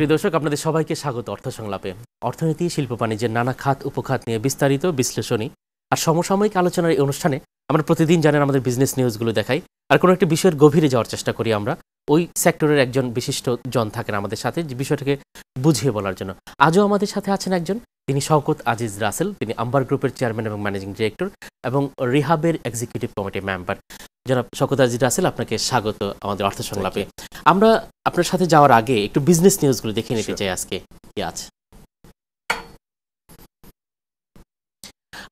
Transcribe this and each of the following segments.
প্রিয় দর্শক, আপনাদের সবাইকে স্বাগত অর্থ সংলাপে। অর্থনীতি, শিল্প বাণিজ্যের নানা খাত উপখাত নিয়ে বিস্তারিত বিশ্লেষণী আর সমসাময়িক আলোচনার এই অনুষ্ঠানে আমরা প্রতিদিন জানেন আমাদের বিজনেস নিউজগুলো দেখাই আর কোনো একটা বিষয়ের গভীরে যাওয়ার চেষ্টা করি আমরা। ওই সেক্টরের একজন বিশিষ্ট জন থাকেন আমাদের সাথে যে বিষয়টাকে বুঝিয়ে বলার জন্য। আজও আমাদের সাথে আছেন একজন, তিনি শওকত আজিজ রাসেল। তিনি আম্বার গ্রুপের চেয়ারম্যান এবং ম্যানেজিং ডিরেক্টর এবং রিহাবের এক্সিকিউটিভ কমিটির মেম্বার। জনাব শওকত আজিজ রাসেল, আপনাকে স্বাগত আমাদের অর্থ সংলাপে। আমরা আপনার সাথে যাওয়ার আগে একটু বিজনেস নিউজগুলো দেখে নিতে চাই আজকে কি আছে।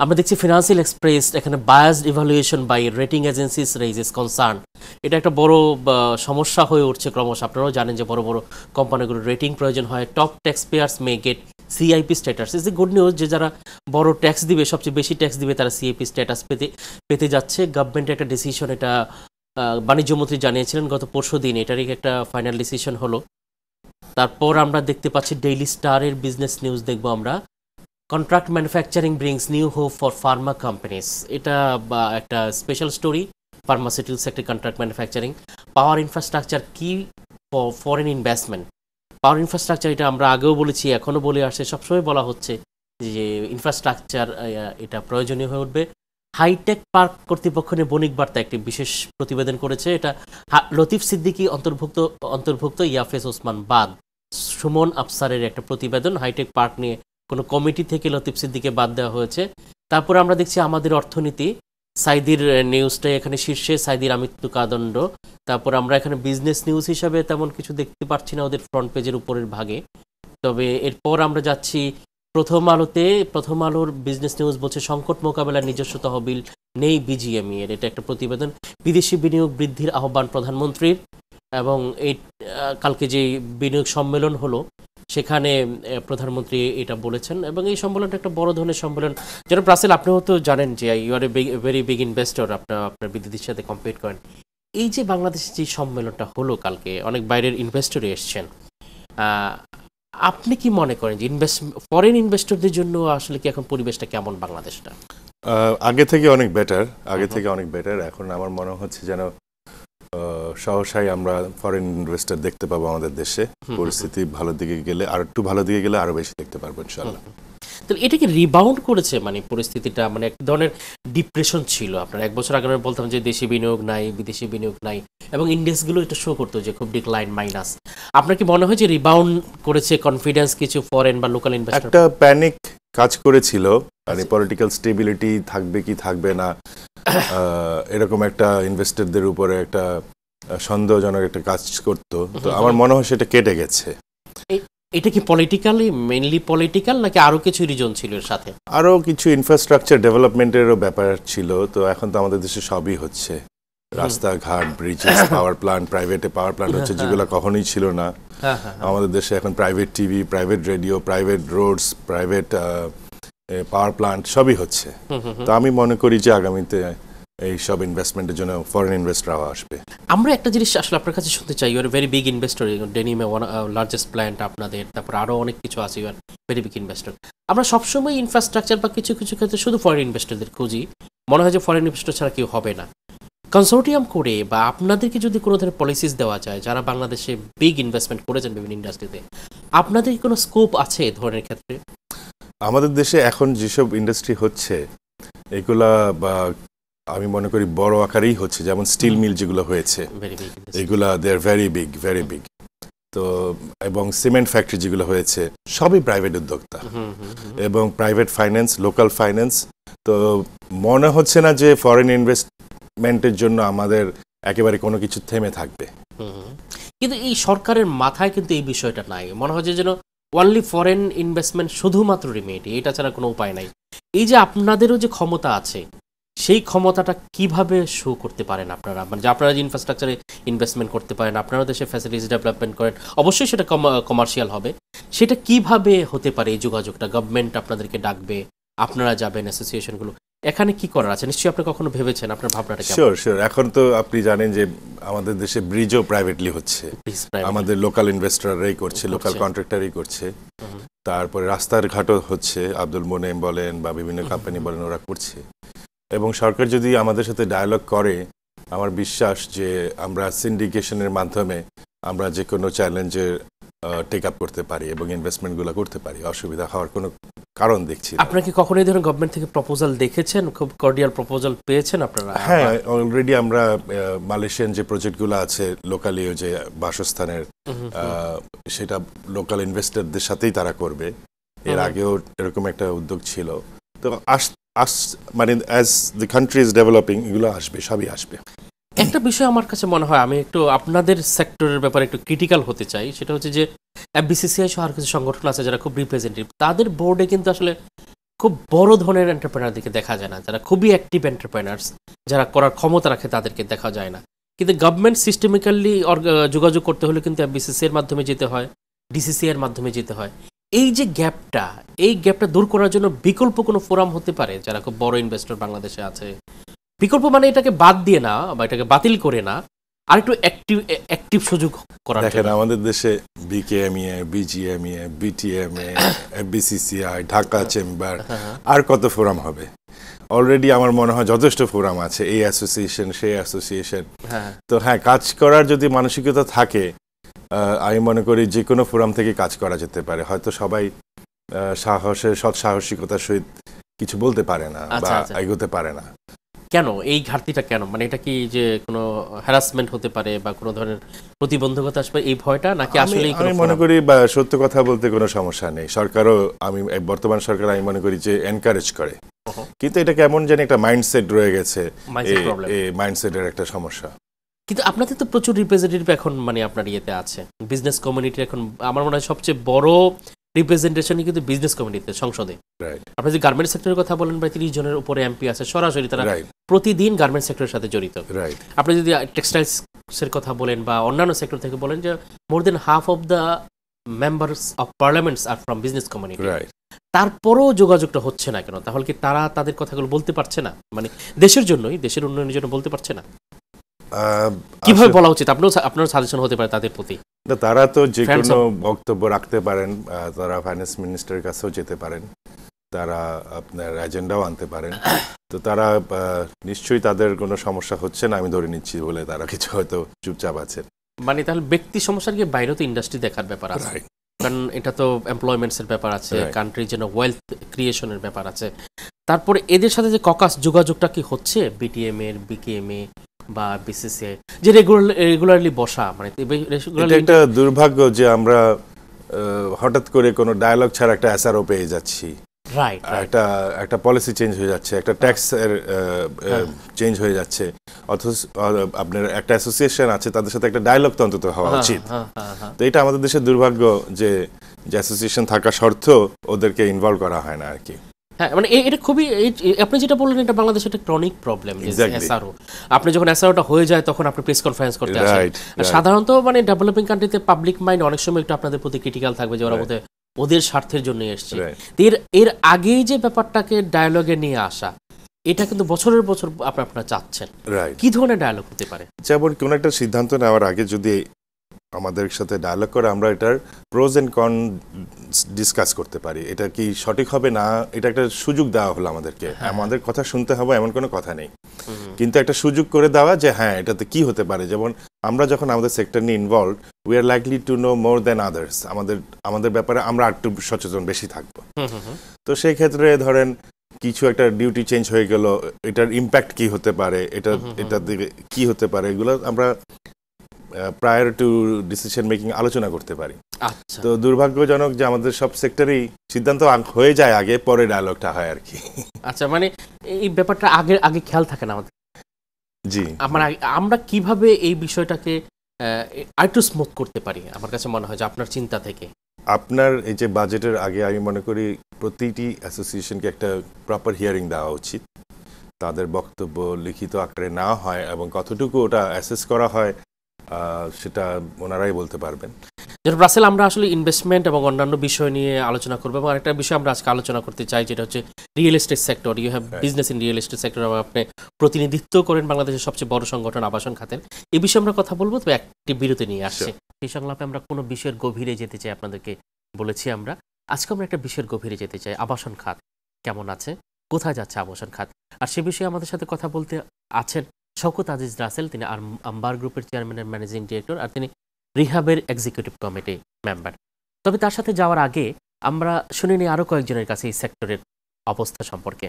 আমরা দেখছি ফিনান্সিয়াল এক্সপ্রেস এখানে biased evaluation buy rating agencies raises concern. এটা একটা বড় সমস্যা হয়ে উঠছে ক্রমশ। আপনারাও জানেন যে বড় বড় কোম্পানিগুলোর রেটিং প্রয়োজন হয়। Top tax pairs may get CIP status. Is a good news যে যারা বড় ট্যাক্স দিবে, সবচেয়ে বেশি ট্যাক্স দিবে, তারা সিআইপি স্ট্যাটাস পেতে যাচ্ছে। গভর্নমেন্টের একটা ডিসিশন, এটা বাণিজ্যমন্ত্রী জানিয়েছিলেন গত পরশু দিন, এটারই একটা ফাইনাল ডিসিশন হলো। তারপর আমরা দেখতে পাচ্ছি ডেইলি স্টারের বিজনেস নিউজ দেখবো আমরা, contract manufacturing brings new hope for pharma companies. এটা একটা special story. Pharmaceutical sector, contract manufacturing, power infrastructure কি ফরেন ইনভেস্টমেন্ট। পাওয়ার ইনফ্রাস্ট্রাকচার এটা আমরা আগেও বলেছি, এখনও বলে আসছে, সবসময় বলা হচ্ছে যে ইনফ্রাস্ট্রাকচার এটা প্রয়োজনীয় হয়ে উঠবে। হাইটেক পার্ক কর্তৃপক্ষ নিয়ে বণিক বার্তা একটি বিশেষ প্রতিবেদন করেছে। এটা লতিফ সিদ্দিকী অন্তর্ভুক্ত ইয়াফেজ ওসমান বাদ, সুমন আফসারের একটা প্রতিবেদন। হাইটেক পার্ক নিয়ে কোনো কমিটি থেকে লতিফ সিদ্দিকে বাদ দেওয়া হয়েছে। তারপর আমরা দেখছি আমাদের অর্থনীতি, সাইদির নিউজটা এখানে শীর্ষে, সাইদির আমৃত্যু কাদণ্ড। তারপর আমরা এখানে বিজনেস নিউজ হিসাবে তেমন কিছু দেখতে পাচ্ছি না ওদের ফ্রন্ট পেজের উপরের ভাগে। তবে এরপর আমরা যাচ্ছি প্রথম আলোতে। প্রথম আলোর বিজনেস নিউজ বলছে সংকট মোকাবেলার নিজস্ব তহবিল নেই বিজিএমই এর। এটা একটা প্রতিবেদন। বিদেশি বিনিয়োগ বৃদ্ধির আহ্বান প্রধানমন্ত্রীর, এবং এই কালকে যে বিনিয়োগ সম্মেলন হলো সেখানে প্রধানমন্ত্রী এটা বলেছেন। এবং এই সম্মেলনটা একটা বড় ধরনের সম্মেলন। যেন রাসেল, আপনিও তো জানেন যে you are a very big investor, আপনার বিদেশির সাথে কম্পিট করেন। এই যে বাংলাদেশের যে সম্মেলনটা হলো কালকে, অনেক বাইরের ইনভেস্টরই এসছেন, আপনি কি মনে করেন যে ফরেন ইনভেস্টরদের জন্য আসলে কি এখন পরিবেশটা কেমন বাংলাদেশটা? আগে থেকে অনেক বেটার। এখন আমার মনে হচ্ছে যেন সহসাই আমরা ফরেন ইনভেস্টর দেখতে পাবো আমাদের দেশে। পরিস্থিতি ভালোর দিকে গেলে, আর একটু ভালো দিকে গেলে আরো বেশি দেখতে পারবো ইনশাআল্লাহ। তাহলে এটা কি রিবাউন্ড করেছে? মানে পরিস্থিতিটা মানে এক ধরনের ডিপ্রেশন ছিল। আপনার এক বছর আগে আমরা বলতাম যে দেশি বিনিয়োগ নাই, বিদেশি বিনিয়োগ নাই, এবং ইন্ডেক্সগুলো এটা শো করতো যে খুব ডিক্লাইন, মাইনাস। আপনার কি মনে হয় যে রিবাউন্ড করেছে কনফিডেন্স কিছু ফরেন বা লোকাল ইনভেস্টর? একটা প্যানিক কাজ করেছিল, মানে পলিটিক্যাল স্টেবিলিটি থাকবে কি থাকবে না, এরকম একটা ইনভেস্টরদের উপরে একটা সন্দেহজনক একটা কাজ করতো। তো আমার মনে হয় সেটা কেটে গেছে। এটা কি পলিটিক্যালি, মেইনলি পলিটিক্যাল, নাকি আরো কিছু রিজন ছিল এর সাথে? আরো কিছু ইনফ্রাস্ট্রাকচার ডেভেলপমেন্টেরও ব্যাপার ছিল। তো এখন তো আমাদের দেশে সবই হচ্ছে, রাস্তাঘাট, ব্রিজেস, পাওয়ার প্ল্যান্ট, প্রাইভেটে পাওয়ার প্ল্যান্ট হচ্ছে, যেগুলো কখনোই ছিল না আমাদের দেশে। এখন private TV, private radio, private roads, private power plant সবই হচ্ছে। তো আমি মনে করি যে আগামীতে এই সব ইনভেস্টমেন্টের জন্য ফরেন ইনভেস্টররাও আসবে। আমরা একটা জিনিস আসলে আপনার কাছে শুনতে চাই, you are very big investor, ডেনিমে লার্জেস্ট প্ল্যান্ট আপনাদের, তারপর আরও অনেক কিছু আছে, you are very big investor. আমরা সবসময় ইনফ্রাস্ট্রাকচার বা কিছু কিছু ক্ষেত্রে শুধু ফরেন ইনভেস্টরদের খুঁজি, মনে হয় যে ফরেন ইনভেস্টর ছাড়া কেউ হবে না। কনসোর্টিয়াম করে বা আপনাদেরকে যদি কোনো ধরনের পলিসিস দেওয়া যায়, যারা বাংলাদেশে বিগ ইনভেস্টমেন্ট করেছেন বিভিন্ন ইন্ডাস্ট্রিতে, আপনাদের কোনো স্কোপ আছে এ ধরনের ক্ষেত্রে? আমাদের দেশে এখন যেসব ইন্ডাস্ট্রি হচ্ছে এগুলা আমি মনে করি বড় আকারেই হচ্ছে, যেমন স্টিল মিল যেগুলো হয়েছে এগুলা দে আর ভেরি বিগ। তো এবং সিমেন্ট ফ্যাক্টরি যেগুলো হয়েছে সবই প্রাইভেট উদ্যোক্তা এবং প্রাইভেট ফাইন্যান্স, লোকাল ফাইন্যান্স। তো মনে হচ্ছে না যে ফরেন ইনভেস্টমেন্টের জন্য আমাদের একেবারে কোনো কিছু থেমে থাকবে। কিন্তু এই সরকারের মাথায় কিন্তু এই বিষয়টা নাই। মনে হয় যে যেন অনলি ফরেন ইনভেস্টমেন্ট শুধুমাত্র রিমেডি, এটা ছাড়া কোনো উপায় নাই। এই যে আপনাদেরও যে ক্ষমতা আছে, সেই ক্ষমতাটা কিভাবে শো করতে পারেন আপনারা? মানে যে আপনারা যে ইনফ্রাস্ট্রাকচারে ইনভেস্টমেন্ট করতে পারেন, আপনারা দেশে ফ্যাসিলিটিস ডেভেলপমেন্ট করেন, অবশ্যই সেটা কমার্শিয়াল হবে। সেটা কিভাবে হতে পারে? এই যোগাযোগটা গভর্নমেন্ট আপনাদেরকে ডাকবে, আপনারা যাবেন, অ্যাসোসিয়েশনগুলো, এখানে কি করার আছে? নিশ্চয়ই আপনি কখনো ভেবেছেন, আপনার ভাবনাটা কেমন? শিওর। এখন তো আপনি জানেন যে আমাদের দেশে ব্রিজও প্রাইভেটলি হচ্ছে, আমাদের লোকাল ইনভেস্টররাই করছে, লোকাল কন্ট্রাক্টরই করছে। তারপরে রাস্তার ঘাটও হচ্ছে, আব্দুল মোনেম বলেন বা বিভিন্ন কোম্পানি বলেন, ওরা করছে। এবং সরকার যদি আমাদের সাথে ডায়ালগ করে, আমার বিশ্বাস যে আমরা সিন্ডিকেশনের মাধ্যমে আমরা যে কোনো চ্যালেঞ্জের টেক আপ করতে পারি এবং ইনভেস্টমেন্টগুলো করতে পারি, অসুবিধা হওয়ার কোনো কারণ দেখছি না। আপনারা কি কখনো এই ধরনের গভর্নমেন্ট থেকে প্রপোজাল দেখেছেন, খুব কর্ডিয়াল প্রপোজাল পেয়েছেন আপনারা? হ্যাঁ, অলরেডি আমরা মালয়েশিয়ান যে প্রজেক্টগুলো আছে লোকালি, যে বাসস্থানের, সেটা লোকাল ইনভেস্টরদের সাথেই তারা করবে। এর আগেও এরকম একটা উদ্যোগ ছিল। তো মানে as the country is developing এগুলো আসবে, সবই আসবে। একটা বিষয় আমার কাছে মনে হয়, আমি একটু আপনাদের সেক্টরের ব্যাপারে একটু ক্রিটিক্যাল হতে চাই, সেটা হচ্ছে যে বিসিসিআই সহ আর কিছু সংগঠন আছে যারা খুব রিপ্রেজেন্টেটিভ, তাদের বোর্ডে কিন্তু আসলে খুব বড় ধরনের এন্টারপ্রেনারদেরকে দেখা যায় না, যারা খুবই অ্যাক্টিভ এন্টারপ্রেনার্স, যারা করার ক্ষমতা রাখে তাদেরকে দেখা যায় না। কিন্তু গভর্নমেন্ট সিস্টেমিক্যালি যোগাযোগ করতে হলে কিন্তু বিসিসি এর মাধ্যমে যেতে হয়, ডিসিসি এর মাধ্যমে যেতে হয়। এই যে গ্যাপটা, এই গ্যাপটা দূর করার জন্য বিকল্প কোনো ফোরাম হতে পারে যারা খুব বড় ইনভেস্টর বাংলাদেশে আছে? বিকল্প মানে এটাকে বাদ দিয়ে না বা এটাকে বাতিল করে না, আর একটু অ্যাক্টিভ সুযোগ করার জন্য। দেখেন, আমাদের দেশে BKMEA, BGMEA, BTMA, BCCI, Dhaka chamber, আর কত ফোরাম হবে? অলরেডি আমার মনে হয় যথেষ্ট ফোরাম আছে, এই অ্যাসোসিয়েশন, সেই অ্যাসোসিয়েশন। তো হ্যাঁ, কাজ করার যদি মানসিকতা থাকে, আমি মনে করি যে কোনো ফোরাম থেকে কাজ করা যেতে পারে। হয়তো সবাই সৎ সাহসিকতার সহিত কিছু বলতে পারে না বা এগোতে পারে না। কেন এই ঘাটতিটা কেন? মানে এটা কি যে কোনো হ্যারাসমেন্ট হতে পারে বা কোনো ধরনের প্রতিবন্ধকতা আসবে, এই ভয়টা, নাকি আসলে? আমি মনে করি বা সত্য কথা বলতে কোনো সমস্যা নেই। সরকারও, আমি বর্তমান সরকার আমি মনে করি যে এনকারেজ করে, কিন্তু এটা কেমন জানি একটা মাইন্ডসেট রয়ে গেছে, এই মাইন্ডসেটের একটা সমস্যা। কিন্তু আপনাদের তো প্রচুর রিপ্রেজেন্টেটিভ এখন মানে আপনার ইয়েতে আছে, বিজনেস কমিউনিটির এখন আমার মনে হয় সবচেয়ে বড় রিপ্রেজেন্টেশনই কিন্তু বিজনেস কমিউনিটিতে, সংসদে। আপনি যদি গার্মেন্টস সেক্টরের কথা বলেন, প্রায় 30 জনের উপরে এমপি আছে সরাসরি, তারা প্রতিদিন গার্মেন্টস সেক্টরের সাথে জড়িত। আপনি যদি টেক্সটাইলসের কথা বলেন বা অন্যান্য সেক্টর থেকে বলেন, যে more than half of the members of parliaments are from business community. তারপরও যোগাযোগটা হচ্ছে না কেন? তাহলে কি তারা তাদের কথাগুলো বলতে পারছে না? মানে দেশের জন্যই, দেশের উন্নয়নের জন্য বলতে পারছে না? কিভাবে বলা উচিত? আপনার সাজেশন হতে পারে তাদের প্রতি। তারা তো যে কোনো বক্তব্য রাখতে পারেন, তারা ফাইন্যান্স মিনিস্টারের কাছেও যেতে পারেন, তারা আপনার এজেন্ডাও আনতে পারেন। তো তারা নিশ্চয়ই, তাদের কোনো সমস্যা হচ্ছে না আমি ধরে নিচ্ছি বলে তারা কিছু হয়তো চুপচাপ আছেন। মানে তাহলে ব্যক্তি সমস্যার গিয়ে বাইরে তো ইন্ডাস্ট্রি দেখার ব্যাপার আছে, কারণ এটা তো এমপ্লয়মেন্টসের ব্যাপার আছে, কান্ট্রির জন্য ওয়েলথ ক্রিয়েশনের ব্যাপার আছে। তারপরে এদের সাথে যে ককাস যোগাযোগটা কি হচ্ছে, বিটিএম এর, বিকেএমএ বা বিসিসিআই যে রেগুলারলি বসা, মানে এটা একটা দুর্ভাগ্য যে আমরা হঠাৎ করে কোনো ডায়ালগ ছাড়া একটা এসআরও পেয়ে যাচ্ছি। একটা পলিসি চেঞ্জ হয়ে যাচ্ছে, একটা ট্যাক্স এর চেঞ্জ হয়ে যাচ্ছে, অথচ আপনার একটা অ্যাসোসিয়েশন আছে, তাদের সাথে একটা ডায়ালগ তো অন্তত হওয়া উচিত। তো এটা আমাদের দেশের দুর্ভাগ্য যে অ্যাসোসিয়েশন থাকা সত্ত্বেও ওদেরকে ইনভলভ করা হয় না আর কি। হ্যাঁ, মানে এটা খুবই, আপনি যেটা বললেন এটা বাংলাদেশে একটা ক্রনিক প্রবলেম। এসআরও, আপনি যখন এসআরওটা হয়ে যায় তখন আপনি প্রেস কনফারেন্স করতে আসেন। সাধারণত মানে ডেভেলপিং কান্ট্রিতে পাবলিক মাইন্ড অনেক সময় একটু আপনাদের প্রতি ক্রিটিক্যাল থাকবে, যে ওরা বোধহয় ওদের স্বার্থের জন্য এসছে। এর আগেই যে ব্যাপারটাকে ডায়ালগে নিয়ে আসা, এটা কিন্তু বছরের বছর আপনারা চাচ্ছেন। কি ধরনের ডায়ালগ হতে পারে? যেমন কোন একটা সিদ্ধান্ত নেওয়ার আগে যদি আমাদের সাথে ডায়ালগ করে আমরা এটার প্রোজ এন্ড কন ডিসকাস করতে পারি, এটা কি সঠিক হবে না, এটা একটা সুযোগ দেওয়া হলো আমাদেরকে। আমাদের কথা শুনতে হবে এমন কোনো কথা নেই, কিন্তু একটা সুযোগ করে দেওয়া যে হ্যাঁ এটাতে কি হতে পারে। যেমন আমরা যখন আমাদের সেক্টর নিয়ে involve, we are likely to know more than others, আমাদের ব্যাপারে আমরা একটু সচেতন বেশি থাকবো। তো সেই ক্ষেত্রে ধরেন কিছু একটা ডিউটি চেঞ্জ হয়ে গেল, এটার ইম্প্যাক্ট কি হতে পারে, এটা দিকে কি হতে পারে, এগুলো আমরা প্রায়র টু ডিসিশন মেকিং আলোচনা করতে পারি। তো দুর্ভাগ্যজনক যে আমাদের সব সেক্টরেই সিদ্ধান্ত হয়ে যায় আগে, পরে ডায়ালগটা হয় আর কি। আচ্ছা, মানে এই ব্যাপারটা আগে খেয়াল থাকে না আমাদের। জি, আমরা কিভাবে এই বিষয়টাকে আরেকটু স্মুথ করতে পারি? আমার কাছে মনে হয় যে আপনার চিন্তা থেকে, আপনার এই যে বাজেটের আগে আমি মনে করি প্রতিটি অ্যাসোসিয়েশনকে একটা প্রপার হিয়ারিং দেওয়া উচিত, তাদের বক্তব্য লিখিত আকারে না হয় এবং কতটুকু ওটা অ্যাসেস করা হয় সেটা ওনারাই বলতে পারবেন। রাসেল, আমরা আসলে ইনভেস্টমেন্ট এবং অন্যান্য বিষয় নিয়ে আলোচনা করবো, এবং আরেকটা বিষয় আমরা আজকে আলোচনা করতে চাই, যেটা হচ্ছে real estate sector. You have business in real estate sector, এবং আপনি প্রতিনিধিত্ব করেন বাংলাদেশের সবচেয়ে বড় সংগঠন আবাসন খাতের। এই বিষয়ে আমরা কথা বলবো, তো একটি বিরতি নিয়ে আসছে। এই সংলাপে আমরা কোনো বিষয়ের গভীরে যেতে চাই, আপনাদেরকে বলেছি আমরা আজকে আমরা একটা বিষয়ের গভীরে যেতে চাই। আবাসন খাত কেমন আছে, কোথায় যাচ্ছে আবাসন খাত, আর সে বিষয়ে আমাদের সাথে কথা বলতে আছেন শওকত আজিজ রাসেল। তিনি আম্বার গ্রুপের চেয়ারম্যান এন্ড ম্যানেজিং ডিরেক্টর, আর তিনি রিহাবের এক্সিকিউটিভ কমিটি মেম্বার। তবে তার সাথে যাওয়ার আগে আমরা শুনে নিই আরও কয়েকজনের কাছে এই সেক্টরের অবস্থা সম্পর্কে।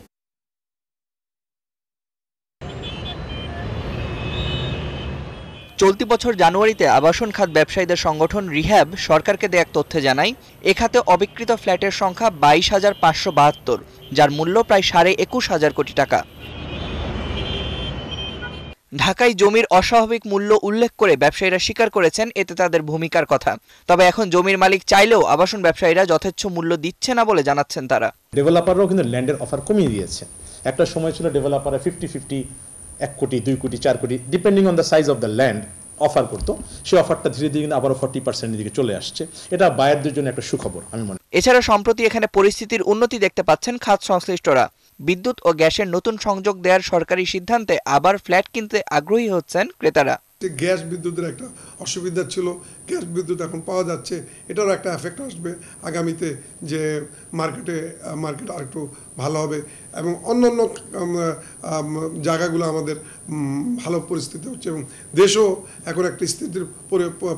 চলতি বছর জানুয়ারিতে আবাসন খাত ব্যবসায়ীদের সংগঠন রিহ্যাব সরকারকে দেয়া এক তথ্যে জানায় এ খাতে অবিকৃত ফ্ল্যাটের সংখ্যা 22,572, যার মূল্য প্রায় 21,500 কোটি টাকা। ঢাকায় জমির অস্বাভাবিক মূল্য উল্লেখ করে ব্যবসায়ীরা স্বীকার করেছেন এতে তাদের ভূমিকার কথা। তবে এখন জমির মালিক চাইলেও আবাসন ব্যবসায়ীরা যথেচ্ছ মূল্য দিচ্ছে না বলে জানাচ্ছেন তারা। ডেভেলপাররাও কিন্তু ল্যান্ডের অফার কমিয়ে দিয়েছে। একটা সময় ছিল ডেভেলপাররা 50-50, 1 কোটি, 2 কোটি, 4 কোটি depending on the size of the land offer করতো। সেই অফারটা ধীরে ধীরে কিন্তু আবারও 40% দিকে চলে আসছে। এটা বায়ারদের জন্য একটা সুখবর আমি মনে করি। এছাড়া সম্প্রতি এখানে পরিস্থিতির উন্নতি দেখতে পাচ্ছেন খাত সংশ্লিষ্টরা। বিদ্যুৎ ও গ্যাসের নতুন সংযোগ দেওয়ার সরকারি সিদ্ধান্তে আবার ফ্ল্যাট কিনতে আগ্রহী হচ্ছেন ক্রেতারা। গ্যাস বিদ্যুতের একটা অসুবিধা ছিল, গ্যাস বিদ্যুৎ এখন পাওয়া যাচ্ছে, এটারও একটা এফেক্ট আসবে আগামীতে, যে মার্কেট আর একটু ভালো হবে এবং অন্যান্য জায়গাগুলো আমাদের ভালো পরিস্থিতি হচ্ছে এবং দেশও এখন একটা স্থিতির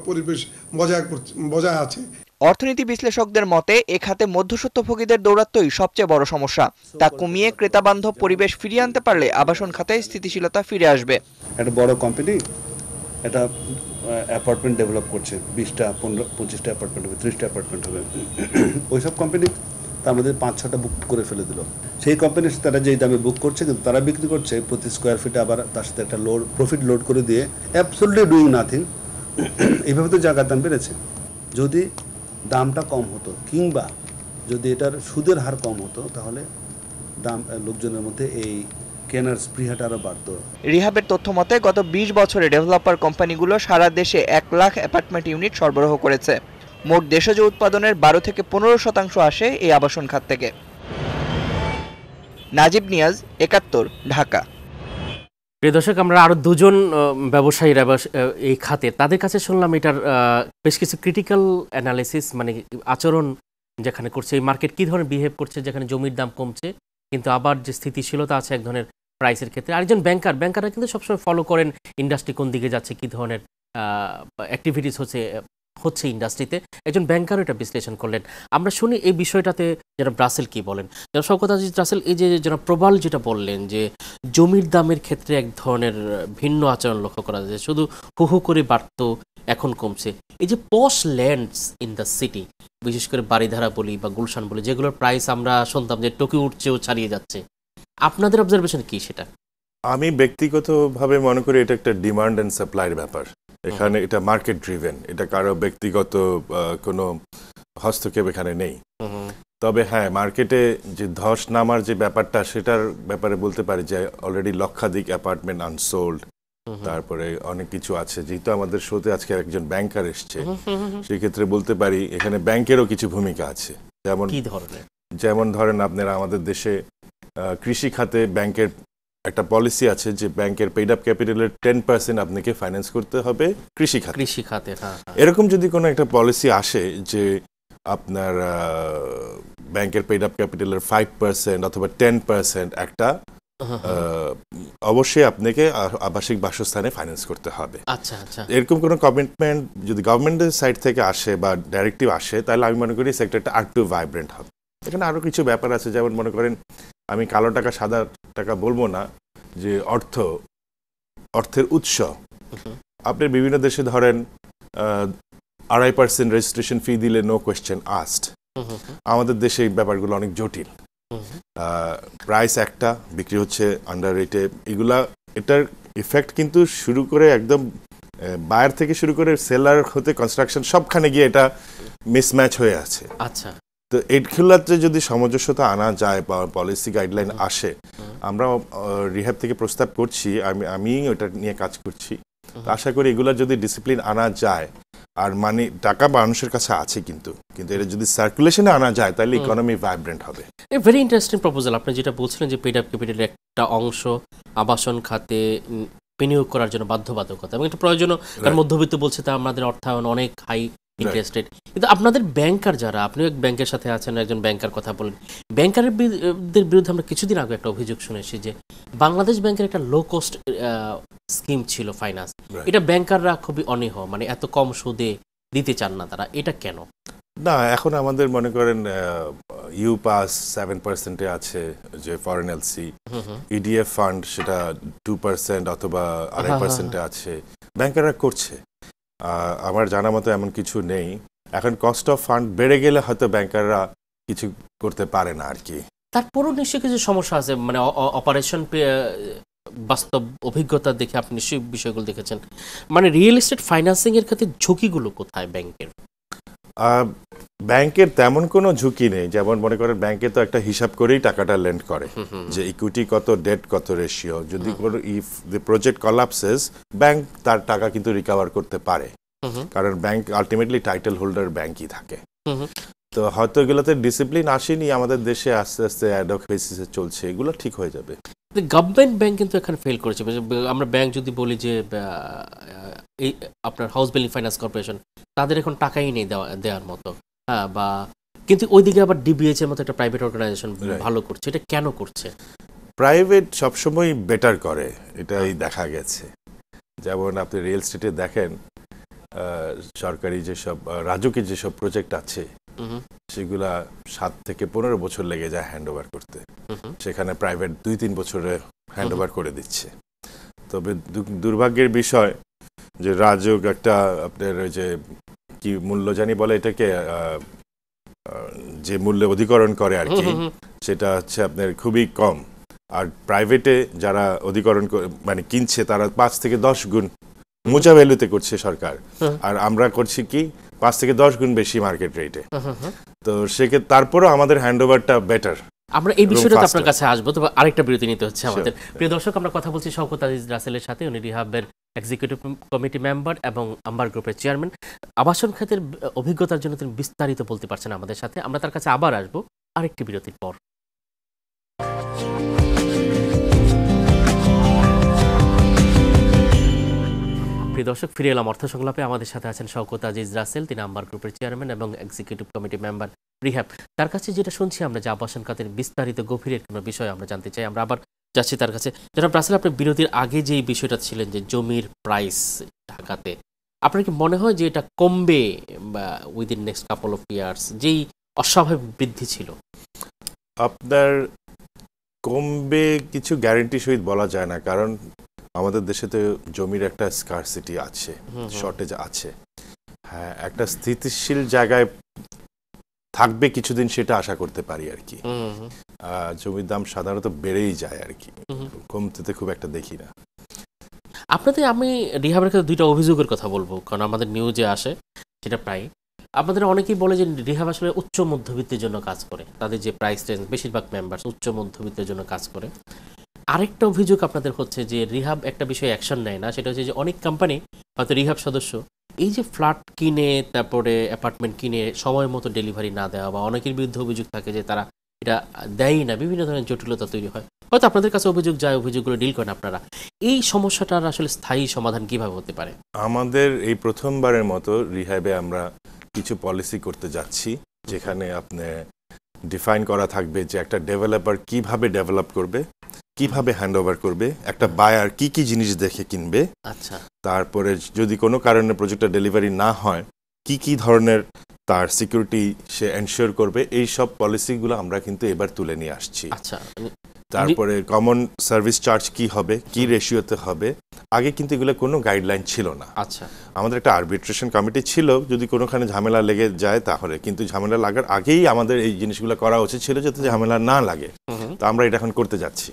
পরিবেশ বজায় আছে। অর্থনীতি বিশ্লেষকদের মতে এ খাতে মধ্যস্বত্বভোগীদের দৌরাত্ম্যই সবচেয়ে বড় সমস্যা। তা কমিয়ে ক্রেতাবান্ধব পরিবেশ ফিরিয়ে আনতে পারলে আবাসন খাতে স্থিতিশীলতা ফিরে আসবে। একটা বড় কোম্পানি একটা অ্যাপার্টমেন্ট ডেভেলপ করছে, 20টা 15-25টা অ্যাপার্টমেন্ট হবে, 30টা অ্যাপার্টমেন্ট হবে। ওইসব কোম্পানি তার মধ্যে 5-6টা বুক করে ফেলে দিল। সেই কোম্পানির তারা যেই দামে বুক করছে, কিন্তু তারা বিক্রি করছে প্রতি স্কোয়ার ফিটে আবার তার সাথে একটা প্রফিট লোড করে দিয়ে অ্যাবসলিউটলি ডুইং নাথিং। এইভাবে তো জায়গার দাম বেড়েছে। যদি দামটা কম হতো কিংবা যদি এটার সুদের হার কম হতো তাহলে দাম লোকজনের মধ্যে এই কেনার স্পৃহাটা আরও বাড়তো। রিহাবের তথ্য মতে গত 20 বছরে ডেভেলপার কোম্পানিগুলো সারা দেশে 1 লাখ অ্যাপার্টমেন্ট ইউনিট সরবরাহ করেছে। মোট দেশজ উৎপাদনের 12-15% আসে এই আবাসন খাত থেকে। নাজিব নিয়াজ, 71, ঢাকা। প্রিয় দর্শক, আমরা আরও দুজন ব্যবসায়ীরা এই খাতে, তাদের কাছে শুনলাম এটার বেশ কিছু ক্রিটিক্যাল অ্যানালিসিস, মানে আচরণ যেখানে করছে, এই মার্কেট কী ধরনের বিহেভ করছে, যেখানে জমির দাম কমছে কিন্তু আবার যে স্থিতিশীলতা আছে এক ধরনের প্রাইসের ক্ষেত্রে। আরেকজন ব্যাংকাররা কিন্তু সবসময় ফলো করেন ইন্ডাস্ট্রি কোন দিকে যাচ্ছে, কী ধরনের অ্যাক্টিভিটিস হচ্ছে ইন্ডাস্ট্রিতে। একজন ব্যাংকারও এটা বিশ্লেষণ করলেন। আমরা শুনি এই বিষয়টাতে যারা ব্রাসেল কি বলেন। যারা শওকত আজিজ রাসেল, এই যে যারা প্রবাল যেটা বললেন যে জমির দামের ক্ষেত্রে এক ধরনের ভিন্ন আচরণ লক্ষ্য করা যায়, শুধু হু করে বাড়তো এখন কমছে। এই যে পশ ল্যান্ডস ইন দ্য সিটি, বিশেষ করে বাড়িধারা বলি বা গুলশান বলি, যেগুলোর প্রাইস আমরা শুনতাম যে টোকিও উঠছেও ছাড়িয়ে যাচ্ছে, আপনাদের অবজারভেশন কি সেটা? আমি ব্যক্তিগতভাবে মনে করি এটা একটা ডিমান্ড অ্যান্ড সাপ্লাইয়ের ব্যাপার। এখানে এটা মার্কেট ড্রিভেন, এটা কারো ব্যক্তিগত কোনো হস্তক্ষেপ এখানে নেই। তবে হ্যাঁ, মার্কেটে যে ধস নামার যে ব্যাপারটা, সেটার ব্যাপারে বলতে পারি যে অলরেডি লক্ষাধিক অ্যাপার্টমেন্ট আনসোল্ড, তারপরে অনেক কিছু আছে। যেহেতু আমাদের শোতে আজকে একজন ব্যাংকার এসছে, সেক্ষেত্রে বলতে পারি এখানে ব্যাংকেরও কিছু ভূমিকা আছে। যেমন ধরেন আপনারা আমাদের দেশে কৃষি খাতে ব্যাংকের একটা পলিসি আছে যে ব্যাংকের পেইড আপ ক্যাপিটালের 10% আপনাকে ফাইন্যান্স করতে হবে কৃষি খাতে। এরকম যদি কোনো একটা পলিসি আসে যে আপনার ব্যাংকের পেইড আপ ক্যাপিটালের 5% অথবা 10% একটা অবশ্যই আপনাকে আবাসিক বাসস্থানে ফাইন্যান্স করতে হবে। আচ্ছা, এরকম কোনো কমিটমেন্ট যদি গভর্নমেন্টের সাইড থেকে আসে বা ডাইরেক্টিভ আসে, তাহলে আমি মনে করি সেক্টরটা আরেকটু ভাইব্রেন্ট হবে। এখানে আরও কিছু ব্যাপার আছে, যেমন মনে করেন, আমি কালো টাকা সাদা টাকা বলবো না, যে অর্থের উৎস। আপনি বিভিন্ন দেশে ধরেন 2.5% রেজিস্ট্রেশন ফি দিলে নো কোয়েশ্চেন আস্কড। আমাদের দেশে এই ব্যাপারগুলো অনেক জটিল। প্রাইস একটা, বিক্রি হচ্ছে আন্ডার রেটে। এটার ইফেক্ট কিন্তু শুরু করে একদম বায়ার থেকে শুরু করে সেলার হতে কনস্ট্রাকশন সবখানে গিয়ে এটা মিসম্যাচ হয়ে আছে। আচ্ছা, তো এইগুলোতে যদি সামঞ্জস্যতা আনা যায় বা পলিসি গাইডলাইন আসে, আমরা রিহ্যাব থেকে প্রস্তাব করছি, আমি ওটা নিয়ে কাজ করছি। আশা করি এগুলো যদি ডিসিপ্লিন আনা যায়, আর মানে টাকা মানুষের কাছে আছে, কিন্তু এটা যদি সার্কুলেশনে আনা যায়, তাহলে ইকোনমি ভাইব্রেন্ট হবে। Very interesting proposal. আপনি যেটা বলছিলেন যে পেইড আপ ক্যাপিটালের একটা অংশ আবাসন খাতে বিনিয়োগ করার জন্য বাধ্যবাধকতা এবং এটা প্রয়োজনও, কারণ মধ্যবিত্ত বলছে তা আমাদের অর্থায়ন অনেক হাই ইন্টারেস্ট রেট। কিন্তু আপনাদের ব্যাংকার যারা, আপনিও এক ব্যাংকের সাথে আছেন, একজন ব্যাংকার কথা বলেন, ব্যাংকারের বিরুদ্ধে আমরা কিছুদিন আগে একটা অভিযোগ শুনেছি যে বাংলাদেশ ব্যাংকের একটা লো কস্ট স্কিম ছিল ফাইন্যান্স, এটা ব্যাংকাররা খুবই অনীহ, মানে এত কম সুদে দিতে চান না তারা, এটা কেন? না, এখন আমাদের মনে করেন ইউ পাস 7% আছে যে ফরেন এলসি, ইডিএফ ফান্ড সেটা 2% অথবা 2.5% আছে, ব্যাংকাররা করছে। আমার জানা মতো এমন কিছু নেই। এখন কস্ট অফ ফান্ড বেড়ে গেলে হয়তো ব্যাংকাররা কিছু করতে পারে না আর কি। তারপরও নিশ্চয়ই কিছু সমস্যা আছে, মানে অপারেশন বাস্তব অভিজ্ঞতা দেখে আপনি নিশ্চয়ই বিষয়গুলো দেখেছেন, মানে রিয়েল এস্টেট ফাইন্যান্সিং এর ক্ষেত্রে ঝুঁকিগুলো কোথায় ব্যাংকের? ব্যাংকের তেমন কোনো ঝুঁকি নেই। যেমন মনে করেন ব্যাংকে তো একটা হিসাব করেই টাকাটা লেন্ড করে যে ইকুইটি কত, ডেট কত রেশিও, যদি কোনো ইফ দ্য প্রজেক্ট কলাপসেস ব্যাংক তার টাকা কিন্তু রিকভার করতে পারে, কারণ ব্যাংক আলটিমেটলি টাইটেল হোল্ডার ব্যাংকই থাকে। তো হয়তো এগুলোতে ডিসিপ্লিন আসেনি আমাদের দেশে, আস্তে আস্তে অ্যাডহক বেসিসে চলছে, এগুলো ঠিক হয়ে যাবে। গভর্নমেন্ট ব্যাংক কিন্তু এখানে ফেল করেছে। আমরা ব্যাংক যদি বলি যে এই আপনার হাউস বিল্ডিং ফাইন্যান্স কর্পোরেশন, তাদের এখন টাকাই নেই দেওয়ার মতো, হ্যাঁ, বা কিন্তু ওইদিকে আবার ডিবিএইচ এর মতো একটা প্রাইভেট অর্গানাইজেশন ভালো করছে, এটা কেন করছে? প্রাইভেট সবসময় বেটার করে, এটাই দেখা গেছে। যেমন আপনি রিয়েল এস্টেটে দেখেন সরকারি যেসব রাজুকের যেসব প্রজেক্ট আছে সেগুলা 7 থেকে 15 বছর লেগে যায় হ্যান্ড ওভার করতে, সেখানে প্রাইভেট 2-3 বছরে হ্যান্ড ওভার করে দিচ্ছে। তবে দুর্ভাগ্যের বিষয় যে রাজুক একটা আপনার ওই যে কি মূল্য জানি বলে এটাকে, যে মূল্যে অধিকরণ করে আর কি, সেটা হচ্ছে আপনার খুবই কম। আর প্রাইভেটে যারা অধিকরণ মানে কিনছে তারা 5 থেকে 10 গুণ মোজা ভ্যালুতে করছে সরকার, আর আমরা করছি কি 5 থেকে 10 গুণ বেশি মার্কেট রেটে। তো সেক্ষেত্রে তারপরও আমাদের হ্যান্ড ওভারটা বেটার। আমরা এই বিষয়টা আপনার কাছে আসবো, তবে আরেকটা বিরতি নিতে হচ্ছে আমাদের। প্রিয় দর্শক, আমরা কথা বলছি শওকত আজিজ রাসেলের সাথে, উনি রিহাবের এক্সিকিউটিভ কমিটি মেম্বার এবং আম্বার গ্রুপের চেয়ারম্যান। আবাসন খাতের অভিজ্ঞতার জন্য তিনি বিস্তারিত বলতে পারছেন আমাদের সাথে। আমরা তার কাছে আবার আসবো আরেকটি বিরতির পর। প্রিয় দর্শক, ফিরে এলাম অর্থ সংলাপে। আমাদের সাথে আছেন শওকত আজিজ রাসেল, তিনি আম্বার গ্রুপের চেয়ারম্যান এবং এক্সিকিউটিভ কমিটি মেম্বার রিহ্যাব। তার কাছে যেটা শুনছি আমরা যে আবাসন খাতের বিস্তারিত গভীরের কোনো বিষয় আমরা জানতে চাই, আমরা আবার যাচ্ছি তার কাছে। জনাব রাসেল, আপনি বিরতির আগে যে বিষয়টা ছিলেন যে জমির প্রাইস ঢাকাতে, আপনার কি মনে হয় যে এটা কমবে বা within next couple of years, যেই অস্বাভাবিক বৃদ্ধি ছিল? আপনার কমবে কিছু গ্যারান্টি সহিত বলা যায় না, কারণ আমাদের দেশে তো জমির একটা স্কারসিটি আছে, শর্টেজ আছে। হ্যাঁ, একটা স্থিতিশীল জায়গায় থাকবে কিছুদিন, সেটা আশা করতে পারি আর কি। জমির দাম সাধারণত বেড়েই যায় আর কি, কমতে খুব একটা দেখি না। আপনাদের, আমি রিহাবের ক্ষেত্রে 2টা অভিযোগের কথা বলবো, কারণ আমাদের নিউজে আসে সেটা প্রায়। আপনাদের অনেকেই বলে যে রিহাব আসলে উচ্চ মধ্যবিত্তের জন্য কাজ করে, তাদের যে প্রাইস রেঞ্জ, বেশিরভাগ মেম্বার্স উচ্চ মধ্যবিত্তের জন্য কাজ করে। আরেকটা অভিযোগ আপনাদের হচ্ছে যে রিহাব একটা বিষয়ে অ্যাকশন নেয় না, সেটা হচ্ছে যে অনেক কোম্পানি হয়তো রিহাব সদস্য এই যে ফ্ল্যাট কিনে তারপরে অ্যাপার্টমেন্ট কিনে সময় মতো ডেলিভারি না দেওয়া, বা অনেকের বিরুদ্ধে অভিযোগ থাকে যে তারা এটা দেয়ই না, বিভিন্ন ধরনের জটিলতা তৈরি হয়। হয়তো আপনাদের কাছে অভিযোগ যায়, অভিযোগগুলো ডিল করেন আপনারা। এই সমস্যাটার আসলে স্থায়ী সমাধান কিভাবে হতে পারে? আমাদের এই প্রথমবারের মতো রিহাবে আমরা কিছু পলিসি করতে যাচ্ছি, যেখানে আপনি ডিফাইন করা থাকবে যে একটা ডেভেলপার কিভাবে ডেভেলপ করবে, কিভাবে হ্যান্ড ওভার করবে, একটা বায়ার কি কি জিনিস দেখে কিনবে, আচ্ছা, তারপরে যদি কোনো কারণে প্রজেক্টটা ডেলিভারি না হয় কি কি ধরনের তার সিকিউরিটি সে এনশিওর করবে, এই সব পলিসিগুলো আমরা কিন্তু এবার তুলে নিয়ে আসছি। আচ্ছা, তারপরে কমন সার্ভিস চার্জ কি হবে, কি রেশিওতে হবে, আগে কিন্তু এগুলো কোনো গাইডলাইন ছিল না। আচ্ছা, আমাদের একটা আরবিট্রেশন কমিটি ছিল, যদি কোনোখানে ঝামেলা লেগে যায় তাহলে, কিন্তু ঝামেলা লাগার আগেই আমাদের এই জিনিসগুলো করা উচিত ছিল যাতে ঝামেলা না লাগে। তো আমরা এটা এখন করতে যাচ্ছি।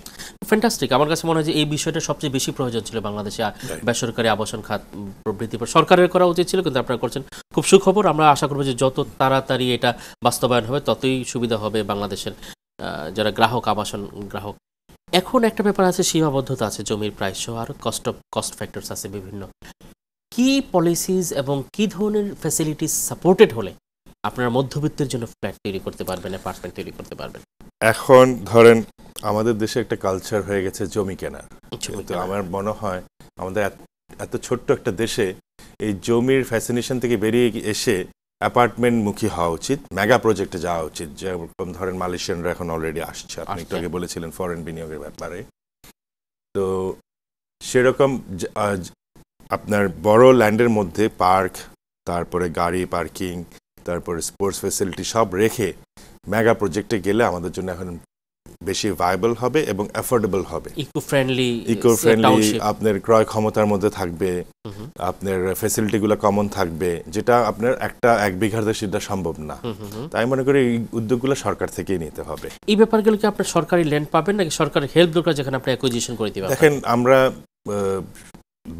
ফ্যান্টাস্টিক। আমার কাছে মনে হয় যে এই বিষয়টা সবচেয়ে বেশি প্রয়োজন ছিল বাংলাদেশে, বেসরকারি আবাসন খাত প্রবৃদ্ধি সরকারের করা উচিত ছিল, কিন্তু আপনারা করছেন। খুব সুখবর। আমরা আশা করবো যে যত তাড়াতাড়ি এটা বাস্তবায়ন হবে ততই সুবিধা হবে বাংলাদেশের যারা গ্রাহক, আবাসন গ্রাহক। এখন একটা ব্যাপার আছে, সীমাবদ্ধতা আছে জমির প্রাইস সহ, আরও কস্ট ফ্যাক্টরস আছে বিভিন্ন। কি পলিসিস এবং কি ধরনের ফ্যাসিলিটিস সাপোর্টেড হলে আপনারা মধ্যবিত্তের জন্য ফ্ল্যাট তৈরি করতে পারবেন, অ্যাপার্টমেন্ট তৈরি করতে পারবেন? এখন ধরেন আমাদের দেশে একটা কালচার হয়ে গেছে জমি কেনার, কিন্তু আমার মনে হয় আমাদের এত ছোট্ট একটা দেশে এই জমির ফ্যাসিনেশন থেকে বেরিয়ে এসে অ্যাপার্টমেন্ট মুখী হওয়া উচিত, মেগা প্রজেক্টে যাওয়া উচিত। যেরকম ধরেন মালয়েশিয়ানরা এখন অলরেডি আসছে, আপনি একটু আগে বলেছিলেন ফরেন বিনিয়োগের ব্যাপারে। তো সেরকম আপনার বড় ল্যান্ডের মধ্যে পার্ক, তারপরে গাড়ি পার্কিং, তারপরে স্পোর্টস ফ্যাসিলিটি সব রেখে মেগা প্রজেক্টে গেলে আমাদের জন্য এখন বেশি ভায়াবল হবে এবং অ্যাফোর্ডেবল হবে, ইকো ফ্রেন্ডলি, আপনার ক্রয় ক্ষমতার মধ্যে থাকবে, আপনার ফ্যাসিলিটিগুলো কমন থাকবে, যেটা আপনার এক বিঘাতে সেটা সম্ভব না। তাই মনে করি এই উদ্যোগগুলো সরকার থেকেই নিতে হবে। এই ব্যাপারগুলো কি আপনার সরকারি ল্যান্ড পাবেন নাকি সরকারি হেল্প দরকার যেখানে আপনি অ্যাকুইজিশন করে দিবেন? দেখেন, আমরা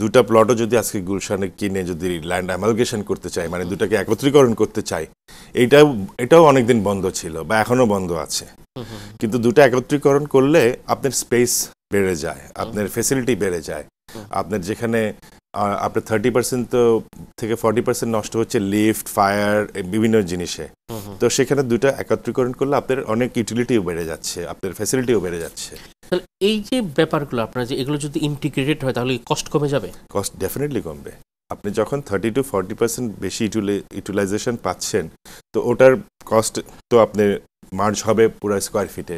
দুটা প্লটও যদি আজকে গুলশানে কিনে যদি ল্যান্ড অ্যামালগেশন করতে চাই, মানে দুটাকে একত্রীকরণ করতে চাই, এটাও অনেকদিন বন্ধ ছিল বা এখনো বন্ধ আছে। কিন্তু দুটো একত্রীকরণ করলে আপনার স্পেস বেড়ে যায়, আপনার ফ্যাসিলিটি বেড়ে যায়। আপনার যেখানে আপনার 30% তো থেকে 40% নষ্ট হচ্ছে লিফট, ফায়ার, বিভিন্ন জিনিসে। তো সেখানে দুটো একত্রীকরণ করলে আপনার অনেক ইউটিলিটিও বেড়ে যাচ্ছে, আপনার ফ্যাসিলিটিও বেড়ে যাচ্ছে। তাহলে এই যে ব্যাপারগুলো আপনার যে এগুলো যদি ইন্টিগ্রেটেড হয় তাহলে কস্ট কমে যাবে? কস্ট ডেফিনেটলি কমবে। আপনি যখন 30 to 40% বেশি ইউটিলাইজেশন পাচ্ছেন, তো ওটার কস্ট তো আপনি মার্জ হবে পুরো স্কোয়ার ফিটে,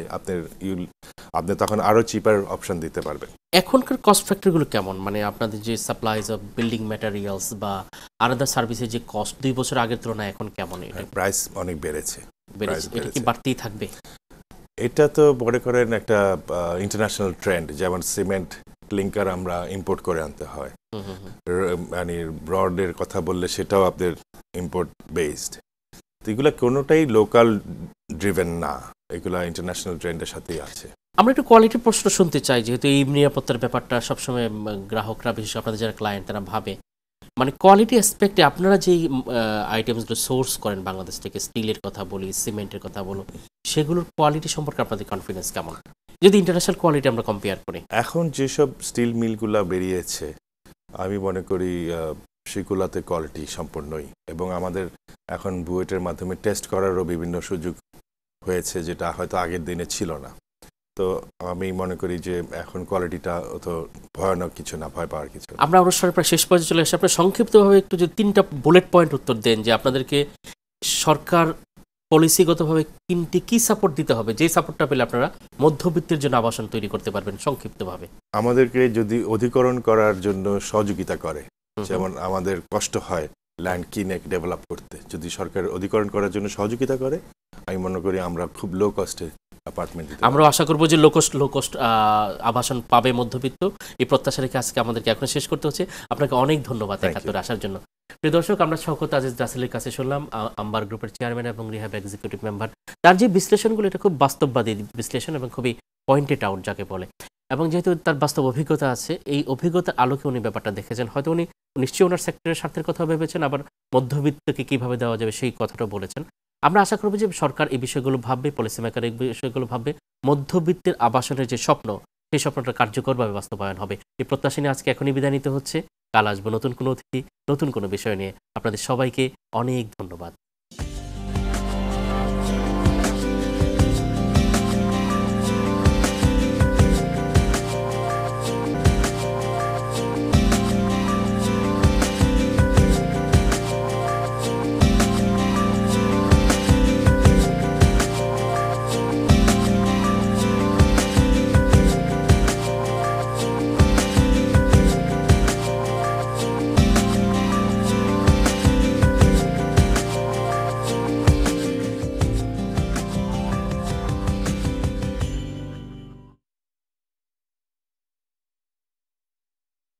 আপনি তখন আরো চিপার অপশন দিতে পারবেন। এখনকার কস্ট ফ্যাক্টরগুলো কেমন? মানে আপনাদের যে সাপ্লাইজ অফ বিল্ডিং ম্যাটেরিয়ালস বা আলাদার সার্ভিসের যে কস্ট 2 বছর আগের তুলনায় এখন কেমন? এটা প্রাইস অনেক বেড়েছে। এটা কি বাড়তেই থাকবে? এটা তো মনে করেন একটা ইন্টারন্যাশনাল ট্রেন্ড। যেমন সিমেন্ট ক্লিংকার আমরা ইম্পোর্ট করে আনতে হয়, মানে রডের কথা বললে সেটাও আপনাদের ইম্পোর্ট বেসড। এগুলা কোনোটাই লোকাল ড্রিভেন না, এগুলা ইন্টারন্যাশনাল ট্রেন্ডের সাথেই আছে। আমরা একটু কোয়ালিটির প্রশ্ন শুনতে চাই, যেহেতু এই নিরাপত্তার ব্যাপারটা সবসময় গ্রাহকরা, বিশেষ আপনাদের যারা ক্লায়েন্ট, তারা ভাবে মানে কোয়ালিটি অ্যাসপেক্টে আপনারা যেই আইটেমসগুলো সোর্স করেন বাংলাদেশ থেকে, স্টিলের কথা বলি, সিমেন্টের কথা বলো, সেগুলোর কোয়ালিটি সম্পর্কে আপনাদের কনফিডেন্স কেমন যদি ইন্টারন্যাশনাল কোয়ালিটি আমরা কম্পেয়ার করি? এখন যেসব স্টিল মিলগুলা বেরিয়েছে আমি মনে করি সেগুলাতে কোয়ালিটি সম্পূর্ণই, এবং আমাদের এখন বুয়েটের মাধ্যমে টেস্ট করারও বিভিন্ন সুযোগ হয়েছে, যেটা হয়তো আগের দিনে ছিল না। তো আমি মনে করি যে এখন কোয়ালিটিটা অত ভয়ানক কিছু না, ভয় পাওয়ার কিছু। আমরা অনুষ্ঠানের প্রায় শেষ পর্যায়ে চলে আসি। আপনি সংক্ষিপ্তভাবে একটু যে 3টা বুলেট পয়েন্ট উত্তর দেন যে আপনাদেরকে সরকার পলিসিগতভাবে কি সাপোর্ট দিতে হবে, যে সাপোর্টটা পেলে আপনারা মধ্যবিত্তের জন্য আবাসন তৈরি করতে পারবেন সংক্ষিপ্তভাবে। আমাদেরকে যদি অধিকরণ করার জন্য সহযোগিতা করে, যেমন আমাদের কষ্ট হয় ল্যান্ড কিনে ডেভেলপ করতে, যদি সরকার অধিকরণ করার জন্য সহযোগিতা করে, আমি মনে করি আমরা খুব লো কস্টে অ্যাপার্টমেন্ট দিতে পারবো। আমরা আশা করবো যে লো কস্ট আবাসন পাবে মধ্যবিত্ত। এই প্রত্যাশা রেখে আজকে আমাদেরকে এখন শেষ করতে হচ্ছে। আপনাকে অনেক ধন্যবাদ একাত্তরে আসার জন্য। প্রিয় দর্শক, আমরা শওকত আজিজ রাসেলের কাছে শুনলাম, আম্বার গ্রুপের চেয়ারম্যান এবং রিহ্যাব এক্সিকিউটিভ মেম্বার। তার যে বিশ্লেষণগুলো, এটা খুব বাস্তববাদী বিশ্লেষণ এবং খুবই পয়েন্টেড আউট যাকে বলে, এবং যেহেতু তার বাস্তব অভিজ্ঞতা আছে, এই অভিজ্ঞতার আলোকে উনি ব্যাপারটা দেখেছেন। হয়তো উনি নিশ্চয়ই ওনার সেক্টরের স্বার্থের কথা ভেবেছেন, আবার মধ্যবিত্তকে কিভাবে দেওয়া যাবে সেই কথাটাও বলেছেন। আমরা আশা করব যে সরকার এই বিষয়গুলো ভাববে, পলিসি মেকার এই বিষয়গুলো ভাববে, মধ্যবিত্তের আবাসনের যে স্বপ্ন, সেই স্বপ্নটা কার্যকরভাবে বাস্তবায়ন হবে। এই প্রত্যাশা নিয়ে আজকে এখনই বিদায় নিতে হচ্ছে। কাল আসবো নতুন কোনো অতিথি, নতুন কোনো বিষয় নিয়ে। আপনাদের সবাইকে অনেক ধন্যবাদ।